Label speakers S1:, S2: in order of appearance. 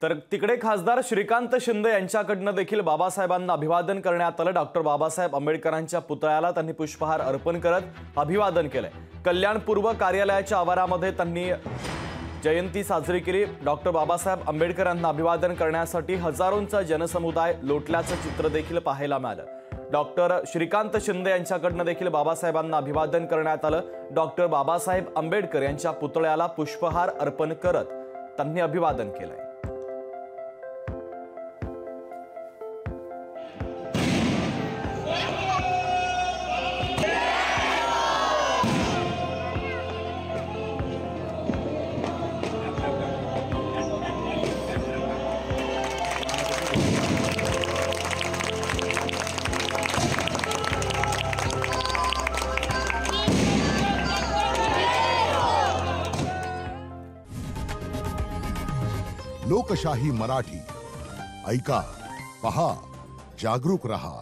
S1: तर तिकडे खासदार श्रीकांत शिंदे यांच्याकडनं देखील बाबासाहेबांना अभिवादन करण्यात आलं। डॉक्टर बाबासाहेब आंबेडकरांच्या पुतळ्याला त्यांनी पुष्पहार अर्पण करत अभिवादन केले। कल्याण पूर्व कार्यालयाच्या आवारामध्ये त्यांनी जयंती साजरी केली। डॉक्टर बाबासाहेब आंबेडकरांना अभिवादन करण्यासाठी हजारोंचा जनसमुदाय लोटल्याचं चित्र देखील पाहायला मिळालं। डॉक्टर श्रीकांत शिंदे यांच्याकडनं देखील बाबासाहेबांना अभिवादन करण्यात आलं। डॉक्टर बाबासाहेब आंबेडकर यांच्या पुतळ्याला पुष्पहार अर्पण करत त्यांनी अभिवादन केलंय।
S2: लोकशाही मराठी ऐका, पहा, जागरूक रहा।